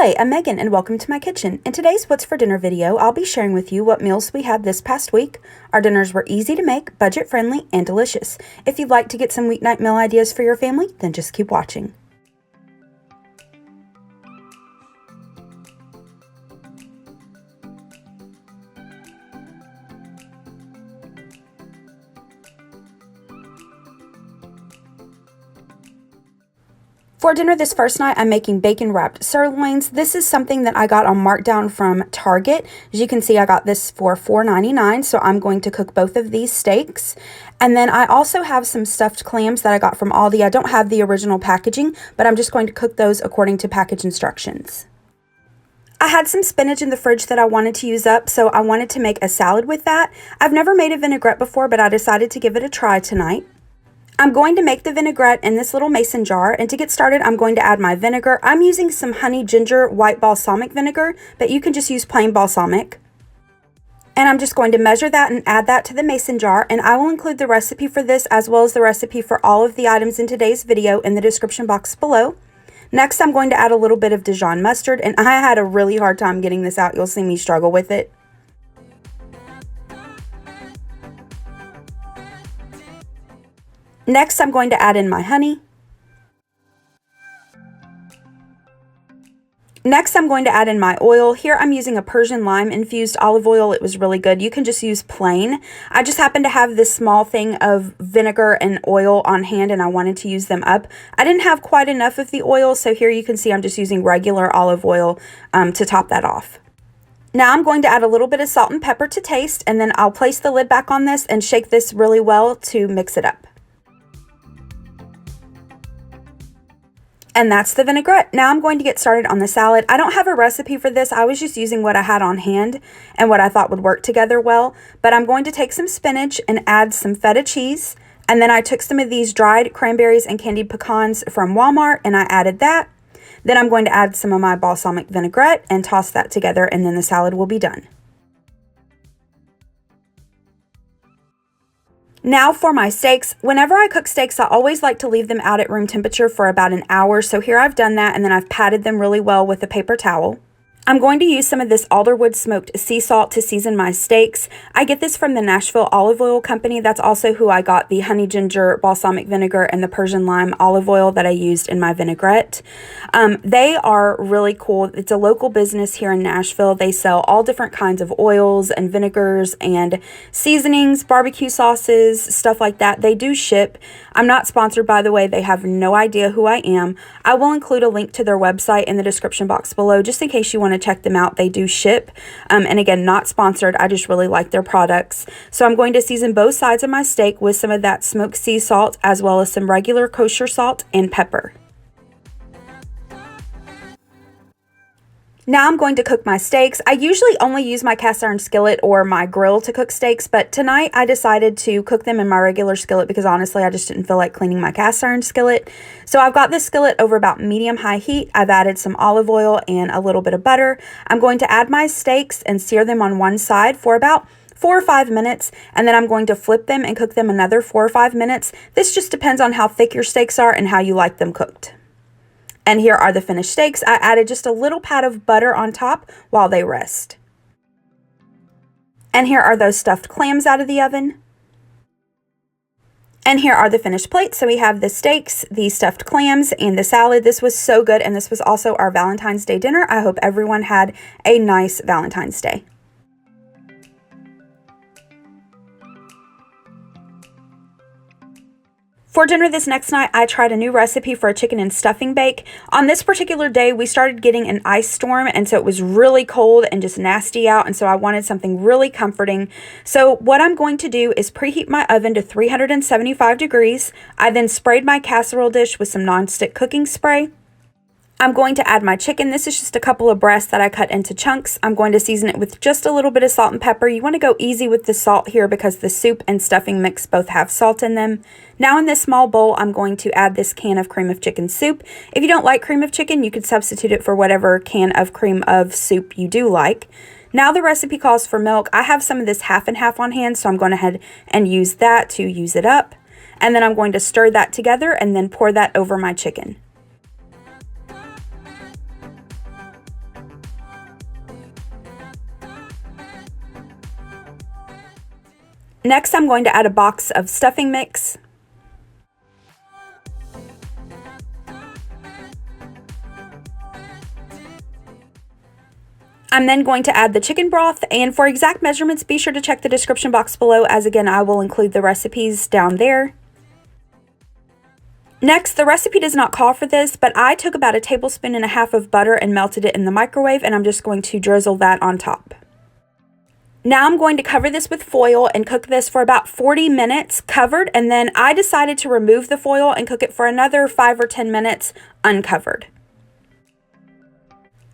Hi, I'm Megan and welcome to my kitchen. In today's What's for Dinner video, I'll be sharing with you what meals we had this past week. Our dinners were easy to make, budget-friendly, and delicious. If you'd like to get some weeknight meal ideas for your family, then just keep watching. For dinner this first night, I'm making bacon-wrapped sirloins. This is something that I got on markdown from Target. As you can see, I got this for $4.99, so I'm going to cook both of these steaks. And then I also have some stuffed clams that I got from Aldi. I don't have the original packaging, but I'm just going to cook those according to package instructions. I had some spinach in the fridge that I wanted to use up, so I wanted to make a salad with that. I've never made a vinaigrette before, but I decided to give it a try tonight. I'm going to make the vinaigrette in this little mason jar, and to get started, I'm going to add my vinegar. I'm using some honey ginger white balsamic vinegar, but you can just use plain balsamic. And I'm just going to measure that and add that to the mason jar, and I will include the recipe for this as well as the recipe for all of the items in today's video in the description box below. Next, I'm going to add a little bit of Dijon mustard, and I had a really hard time getting this out. You'll see me struggle with it. Next, I'm going to add in my honey. Next, I'm going to add in my oil. Here, I'm using a Persian lime infused olive oil. It was really good. You can just use plain. I just happened to have this small thing of vinegar and oil on hand, and I wanted to use them up. I didn't have quite enough of the oil, so here you can see I'm just using regular olive oil to top that off. Now I'm going to add a little bit of salt and pepper to taste, and then I'll place the lid back on this and shake this really well to mix it up. And that's the vinaigrette. Now I'm going to get started on the salad. I don't have a recipe for this. I was just using what I had on hand and what I thought would work together well. But I'm going to take some spinach and add some feta cheese. And then I took some of these dried cranberries and candied pecans from Walmart and I added that. Then I'm going to add some of my balsamic vinaigrette and toss that together, and then the salad will be done. Now for my steaks. Whenever I cook steaks, I always like to leave them out at room temperature for about an hour. So here I've done that, and then I've patted them really well with a paper towel. I'm going to use some of this Alderwood smoked sea salt to season my steaks. I get this from the Nashville olive oil company. That's also who I got the honey ginger balsamic vinegar and the Persian lime olive oil that I used in my vinaigrette. They are really cool. It's a local business here in Nashville. They sell all different kinds of oils and vinegars and seasonings, barbecue sauces, stuff like that. They do ship. I'm not sponsored, by the way. They have no idea who I am. I will include a link to their website in the description box below just in case you want to check them out. They do ship. And again, not sponsored. I just really like their products. So I'm going to season both sides of my steak with some of that smoked sea salt as well as some regular kosher salt and pepper. Now I'm going to cook my steaks. I usually only use my cast iron skillet or my grill to cook steaks, but tonight I decided to cook them in my regular skillet because honestly I just didn't feel like cleaning my cast iron skillet. So I've got this skillet over about medium-high heat. I've added some olive oil and a little bit of butter. I'm going to add my steaks and sear them on one side for about 4 or 5 minutes, and then I'm going to flip them and cook them another 4 or 5 minutes. This just depends on how thick your steaks are and how you like them cooked. And here are the finished steaks. I added just a little pat of butter on top while they rest. And here are those stuffed clams out of the oven. And here are the finished plates. So we have the steaks, the stuffed clams, and the salad. This was so good, and this was also our Valentine's Day dinner. I hope everyone had a nice Valentine's Day. For dinner this next night, I tried a new recipe for a chicken and stuffing bake. On this particular day, we started getting an ice storm, and so it was really cold and just nasty out, and so I wanted something really comforting. So what I'm going to do is preheat my oven to 375 degrees. I then sprayed my casserole dish with some nonstick cooking spray. I'm going to add my chicken. This is just a couple of breasts that I cut into chunks. I'm going to season it with just a little bit of salt and pepper. You want to go easy with the salt here because the soup and stuffing mix both have salt in them. Now in this small bowl, I'm going to add this can of cream of chicken soup. If you don't like cream of chicken, you could substitute it for whatever can of cream of soup you do like. Now the recipe calls for milk. I have some of this half and half on hand, so I'm going ahead and use that to use it up. And then I'm going to stir that together and then pour that over my chicken. Next, I'm going to add a box of stuffing mix. I'm then going to add the chicken broth, and for exact measurements, be sure to check the description box below, as again, I will include the recipes down there. Next, the recipe does not call for this, but I took about 1.5 tablespoons of butter and melted it in the microwave, and I'm just going to drizzle that on top. Now I'm going to cover this with foil and cook this for about 40 minutes covered, and then I decided to remove the foil and cook it for another 5 or 10 minutes uncovered.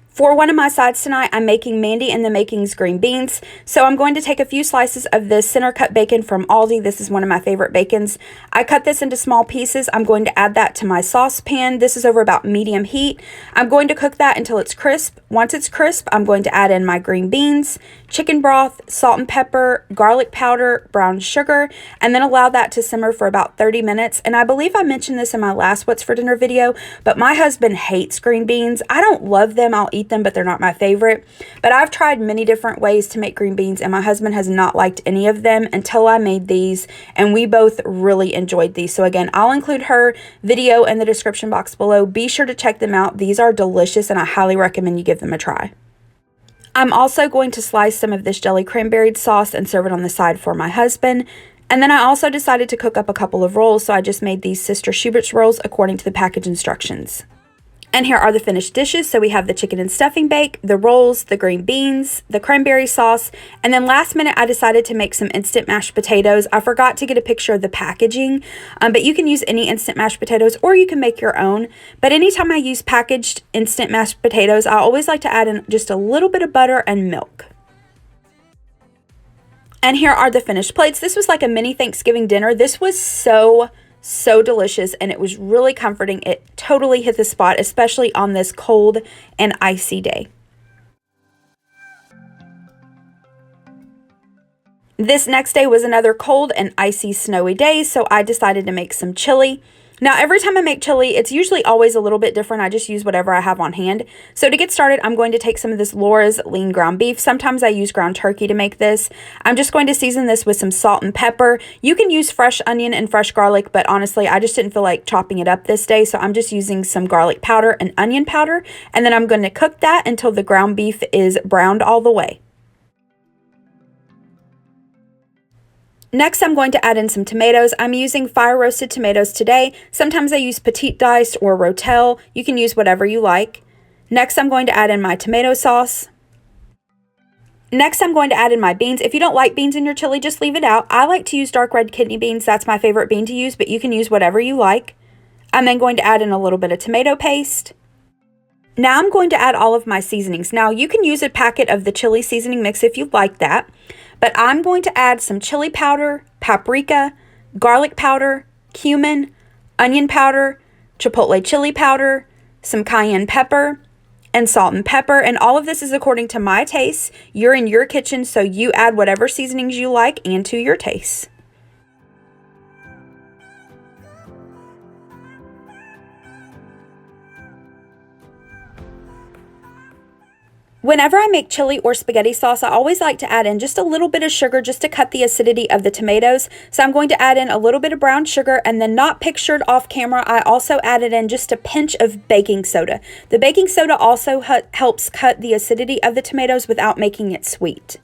For one of my sides tonight, I'm making Mandy and the Makings green beans. So I'm going to take a few slices of this center cut bacon from Aldi. This is one of my favorite bacons. I cut this into small pieces. I'm going to add that to my saucepan. This is over about medium heat. I'm going to cook that until it's crisp. Once it's crisp, I'm going to add in my green beans, chicken broth, salt and pepper, garlic powder, brown sugar, and then allow that to simmer for about 30 minutes. And I believe I mentioned this in my last What's for Dinner video, but my husband hates green beans. I don't love them. I'll eat them, but they're not my favorite. But I've tried many different ways to make green beans, and my husband has not liked any of them until I made these, and we both really enjoyed these. So again, I'll include her video in the description box below. Be sure to check them out. These are delicious, and I highly recommend you give them a try. I'm also going to slice some of this jelly cranberry sauce and serve it on the side for my husband. And then I also decided to cook up a couple of rolls, so I just made these Sister Schubert's rolls according to the package instructions. And here are the finished dishes. So we have the chicken and stuffing bake, the rolls, the green beans, the cranberry sauce, and then last minute I decided to make some instant mashed potatoes. I forgot to get a picture of the packaging, but you can use any instant mashed potatoes or you can make your own. But anytime I use packaged instant mashed potatoes, I always like to add in just a little bit of butter and milk. And here are the finished plates. This was like a mini Thanksgiving dinner. This was so delicious, and it was really comforting. It totally hit the spot, especially on this cold and icy day. This next day was another cold and icy snowy day, so I decided to make some chili. Now, every time I make chili, it's usually always a little bit different. I just use whatever I have on hand. So to get started, I'm going to take some of this Laura's lean ground beef. Sometimes I use ground turkey to make this. I'm just going to season this with some salt and pepper. You can use fresh onion and fresh garlic, but honestly, I just didn't feel like chopping it up this day. So I'm just using some garlic powder and onion powder. And then I'm going to cook that until the ground beef is browned all the way. Next, I'm going to add in some tomatoes. I'm using fire roasted tomatoes today. Sometimes I use petite diced or rotel. You can use whatever you like. Next, I'm going to add in my tomato sauce. Next, I'm going to add in my beans. If you don't like beans in your chili, just leave it out. I like to use dark red kidney beans. That's my favorite bean to use, but you can use whatever you like. I'm then going to add in a little bit of tomato paste. Now I'm going to add all of my seasonings. Now, you can use a packet of the chili seasoning mix if you like that. But I'm going to add some chili powder, paprika, garlic powder, cumin, onion powder, chipotle chili powder, some cayenne pepper, and salt and pepper. And all of this is according to my taste. You're in your kitchen, so you add whatever seasonings you like and to your taste. Whenever I make chili or spaghetti sauce, I always like to add in just a little bit of sugar just to cut the acidity of the tomatoes. So I'm going to add in a little bit of brown sugar, and then not pictured off camera, I also added in just a pinch of baking soda. The baking soda also helps cut the acidity of the tomatoes without making it sweet.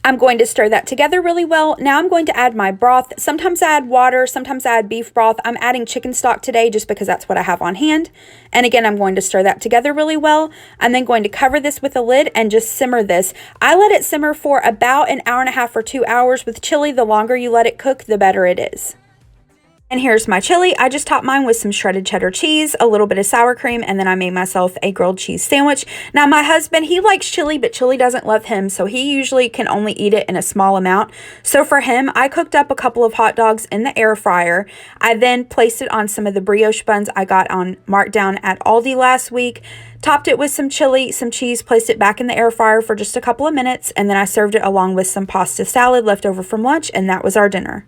I'm going to stir that together really well. Now I'm going to add my broth. Sometimes I add water, sometimes I add beef broth. I'm adding chicken stock today just because that's what I have on hand. And again, I'm going to stir that together really well. I'm then going to cover this with a lid and just simmer this. I let it simmer for about 1.5 hours or 2 hours. With chili, the longer you let it cook, the better it is. And here's my chili. I just topped mine with some shredded cheddar cheese, a little bit of sour cream, and then I made myself a grilled cheese sandwich. Now, my husband, he likes chili, but chili doesn't love him, so he usually can only eat it in a small amount. So for him, I cooked up a couple of hot dogs in the air fryer. I then placed it on some of the brioche buns I got on markdown at Aldi last week, topped it with some chili, some cheese, placed it back in the air fryer for just a couple of minutes, and then I served it along with some pasta salad left over from lunch, and that was our dinner.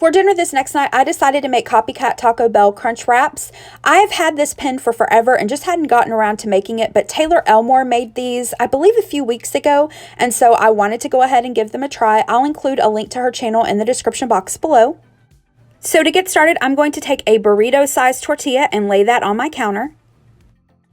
For dinner this next night, I decided to make copycat Taco Bell Crunchwraps. I have had this pinned for forever and just hadn't gotten around to making it, but Taylor Elmore made these, I believe, a few weeks ago, and so I wanted to go ahead and give them a try. I'll include a link to her channel in the description box below. So to get started, I'm going to take a burrito-sized tortilla and lay that on my counter.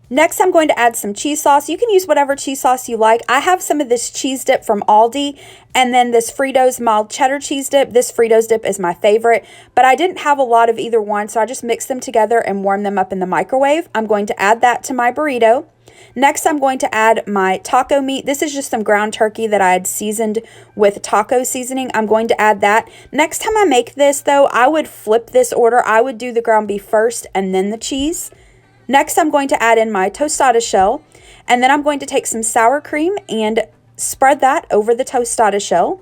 Next, I'm going to add some cheese sauce. You can use whatever cheese sauce you like. I have some of this cheese dip from Aldi and then this Fritos mild cheddar cheese dip. This Fritos dip is my favorite, but I didn't have a lot of either one, so I just mixed them together and warmed them up in the microwave. I'm going to add that to my burrito. Next, I'm going to add my taco meat. This is just some ground turkey that I had seasoned with taco seasoning. I'm going to add that. Next time I make this, though, I would flip this order. I would do the ground beef first and then the cheese. Next, I'm going to add in my tostada shell, and then I'm going to take some sour cream and spread that over the tostada shell.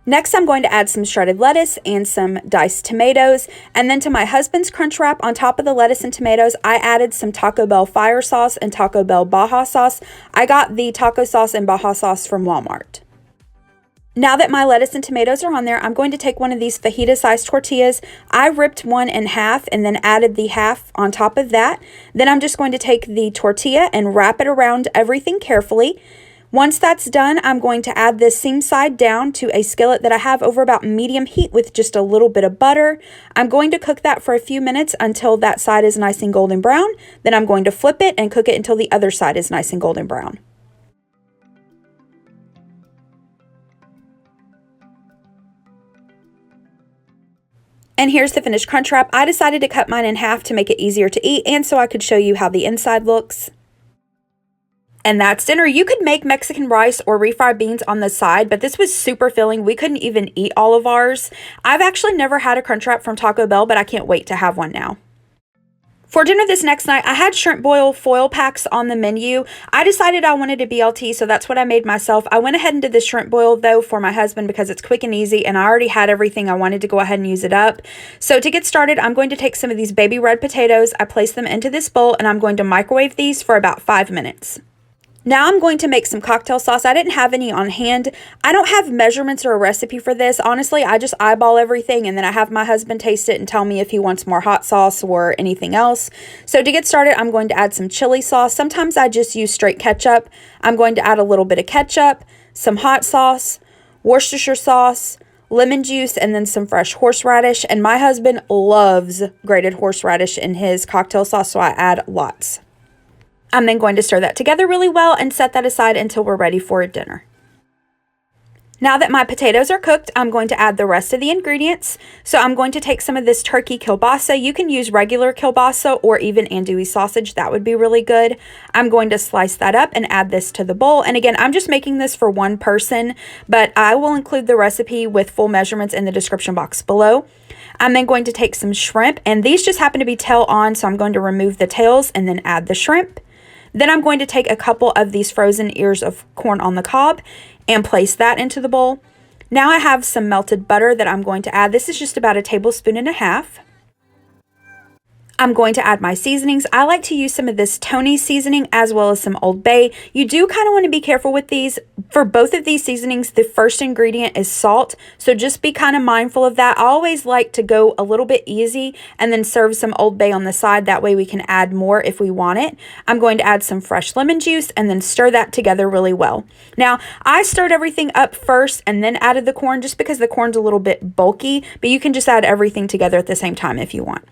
Next, I'm going to add some shredded lettuce and some diced tomatoes, and then to my husband's crunch wrap, on top of the lettuce and tomatoes, I added some Taco Bell fire sauce and Taco Bell Baja sauce. I got the taco sauce and Baja sauce from Walmart. Now that my lettuce and tomatoes are on there, I'm going to take one of these fajita-sized tortillas. I ripped one in half and then added the half on top of that. Then I'm just going to take the tortilla and wrap it around everything carefully. Once that's done, I'm going to add this seam side down to a skillet that I have over about medium heat with just a little bit of butter. I'm going to cook that for a few minutes until that side is nice and golden brown. Then I'm going to flip it and cook it until the other side is nice and golden brown. And here's the finished crunch wrap. I decided to cut mine in half to make it easier to eat and so I could show you how the inside looks. And that's dinner. You could make Mexican rice or refried beans on the side, but this was super filling. We couldn't even eat all of ours. I've actually never had a crunch wrap from Taco Bell, but I can't wait to have one now. For dinner this next night, I had shrimp boil foil packs on the menu. I decided I wanted a BLT, so that's what I made myself. I went ahead and did the shrimp boil, though, for my husband because it's quick and easy, and I already had everything. I wanted to go ahead and use it up. So to get started, I'm going to take some of these baby red potatoes. I place them into this bowl, and I'm going to microwave these for about 5 minutes. Now I'm going to make some cocktail sauce. I didn't have any on hand. I don't have measurements or a recipe for this. Honestly, I just eyeball everything and then I have my husband taste it and tell me if he wants more hot sauce or anything else. So to get started, I'm going to add some chili sauce. Sometimes I just use straight ketchup. I'm going to add a little bit of ketchup, some hot sauce, Worcestershire sauce, lemon juice, and then some fresh horseradish. And my husband loves grated horseradish in his cocktail sauce, so I add lots. I'm then going to stir that together really well and set that aside until we're ready for dinner. Now that my potatoes are cooked, I'm going to add the rest of the ingredients. So I'm going to take some of this turkey kielbasa. You can use regular kielbasa or even andouille sausage. That would be really good. I'm going to slice that up and add this to the bowl. And again, I'm just making this for one person, but I will include the recipe with full measurements in the description box below. I'm then going to take some shrimp, and these just happen to be tail on, so I'm going to remove the tails and then add the shrimp. Then I'm going to take a couple of these frozen ears of corn on the cob and place that into the bowl. Now I have some melted butter that I'm going to add. This is just about 1.5 tablespoons. I'm going to add my seasonings. I like to use some of this Tony's seasoning as well as some Old Bay. You do kind of want to be careful with these. For both of these seasonings, the first ingredient is salt, so just be kind of mindful of that. I always like to go a little bit easy and then serve some Old Bay on the side. That way we can add more if we want it. I'm going to add some fresh lemon juice and then stir that together really well. Now, I stirred everything up first and then added the corn just because the corn's a little bit bulky, but you can just add everything together at the same time if you want.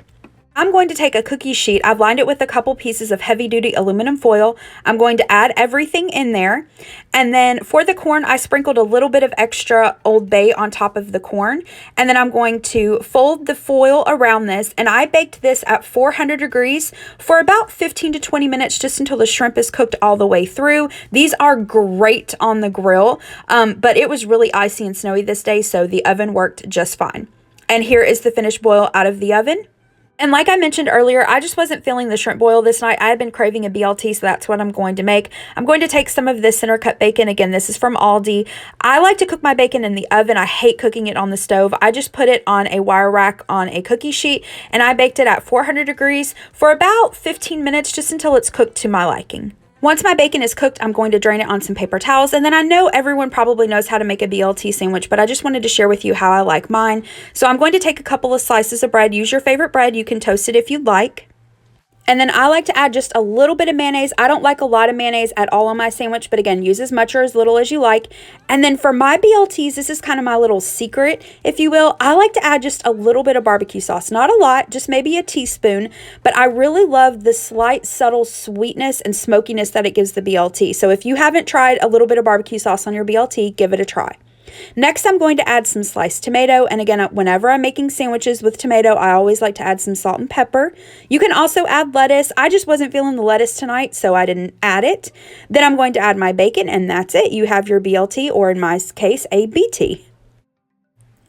I'm going to take a cookie sheet. I've lined it with a couple pieces of heavy-duty aluminum foil. I'm going to add everything in there. And then for the corn, I sprinkled a little bit of extra Old Bay on top of the corn. And then I'm going to fold the foil around this. And I baked this at 400 degrees for about 15 to 20 minutes, just until the shrimp is cooked all the way through. These are great on the grill, but it was really icy and snowy this day, so the oven worked just fine. And here is the finished boil out of the oven. And like I mentioned earlier, I just wasn't feeling the shrimp boil this night. I had been craving a BLT, so that's what I'm going to make. I'm going to take some of this center cut bacon. Again, this is from Aldi. I like to cook my bacon in the oven. I hate cooking it on the stove. I just put it on a wire rack on a cookie sheet, and I baked it at 400 degrees for about 15 minutes, just until it's cooked to my liking. Once my bacon is cooked, I'm going to drain it on some paper towels, and then I know everyone probably knows how to make a BLT sandwich, but I just wanted to share with you how I like mine. So I'm going to take a couple of slices of bread. Use your favorite bread. You can toast it if you'd like. And then I like to add just a little bit of mayonnaise. I don't like a lot of mayonnaise at all on my sandwich, but again, use as much or as little as you like. And then for my BLTs, this is kind of my little secret, if you will. I like to add just a little bit of barbecue sauce. Not a lot, just maybe a teaspoon. But I really love the slight, subtle sweetness and smokiness that it gives the BLT. So if you haven't tried a little bit of barbecue sauce on your BLT, give it a try. Next, I'm going to add some sliced tomato, and again, whenever I'm making sandwiches with tomato, I always like to add some salt and pepper. You can also add lettuce. I just wasn't feeling the lettuce tonight, so I didn't add it. Then I'm going to add my bacon, and that's it. You have your BLT, or in my case, a BT.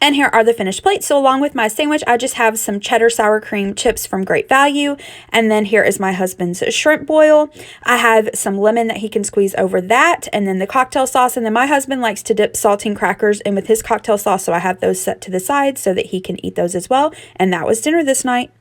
And here are the finished plates. So along with my sandwich, I just have some cheddar sour cream chips from Great Value. And then here is my husband's shrimp boil. I have some lemon that he can squeeze over that. And then the cocktail sauce. And then my husband likes to dip saltine crackers in with his cocktail sauce. So I have those set to the side so that he can eat those as well. And that was dinner this night.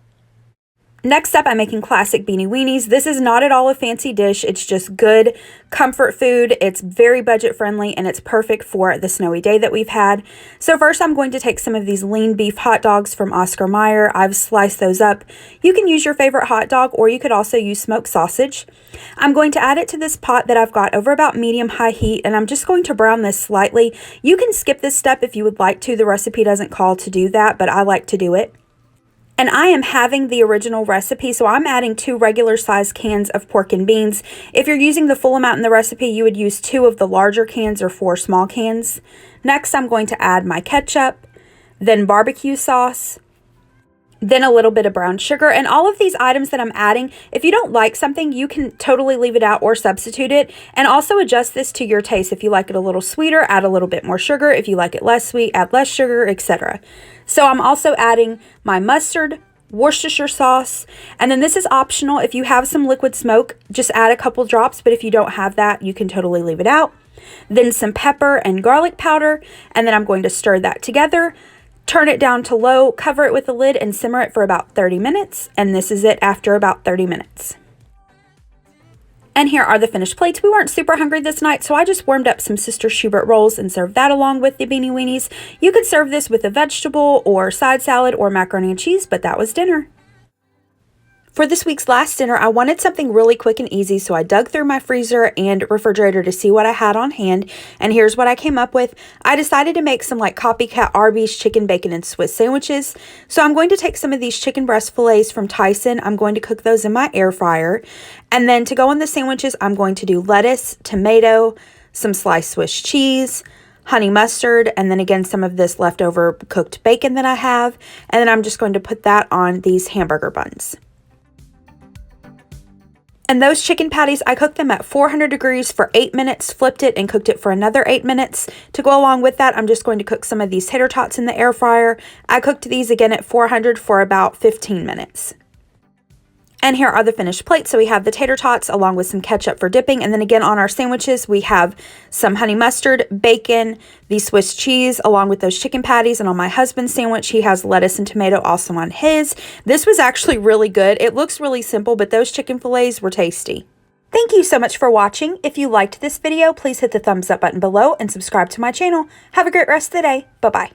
Next up, I'm making classic Beanie Weanies. This is not at all a fancy dish. It's just good comfort food. It's very budget friendly and it's perfect for the snowy day that we've had. So first, I'm going to take some of these lean beef hot dogs from Oscar Mayer. I've sliced those up. You can use your favorite hot dog or you could also use smoked sausage. I'm going to add it to this pot that I've got over about medium-high heat, and I'm just going to brown this slightly. You can skip this step if you would like to. The recipe doesn't call to do that, but I like to do it. And I am having the original recipe, so I'm adding 2 regular size cans of pork and beans. If you're using the full amount in the recipe, you would use 2 of the larger cans or 4 small cans. Next, I'm going to add my ketchup, then barbecue sauce, then a little bit of brown sugar. And all of these items that I'm adding, if you don't like something, you can totally leave it out or substitute it. And also adjust this to your taste. If you like it a little sweeter, add a little bit more sugar. If you like it less sweet, add less sugar, etc. So I'm also adding my mustard, Worcestershire sauce, and then this is optional. If you have some liquid smoke, just add a couple drops, but if you don't have that, you can totally leave it out. Then some pepper and garlic powder, and then I'm going to stir that together. Turn it down to low, cover it with a lid, and simmer it for about 30 minutes. And this is it after about 30 minutes. And here are the finished plates. We weren't super hungry this night, so I just warmed up some Sister Schubert rolls and served that along with the Beanie Weanies. You could serve this with a vegetable or side salad or macaroni and cheese, but that was dinner. For this week's last dinner, I wanted something really quick and easy, so I dug through my freezer and refrigerator to see what I had on hand, and here's what I came up with. I decided to make some like copycat Arby's chicken, bacon, and Swiss sandwiches. So I'm going to take some of these chicken breast fillets from Tyson. I'm going to cook those in my air fryer, and then to go on the sandwiches, I'm going to do lettuce, tomato, some sliced Swiss cheese, honey mustard, and then again some of this leftover cooked bacon that I have, and then I'm just going to put that on these hamburger buns. And those chicken patties, I cooked them at 400 degrees for 8 minutes, flipped it, and cooked it for another 8 minutes. To go along with that, I'm just going to cook some of these tater tots in the air fryer. I cooked these again at 400 for about 15 minutes. And here are the finished plates. So we have the tater tots along with some ketchup for dipping. And then again on our sandwiches, we have some honey mustard, bacon, the Swiss cheese, along with those chicken patties. And on my husband's sandwich, he has lettuce and tomato also on his. This was actually really good. It looks really simple, but those chicken fillets were tasty. Thank you so much for watching. If you liked this video, please hit the thumbs up button below and subscribe to my channel. Have a great rest of the day. Bye-bye.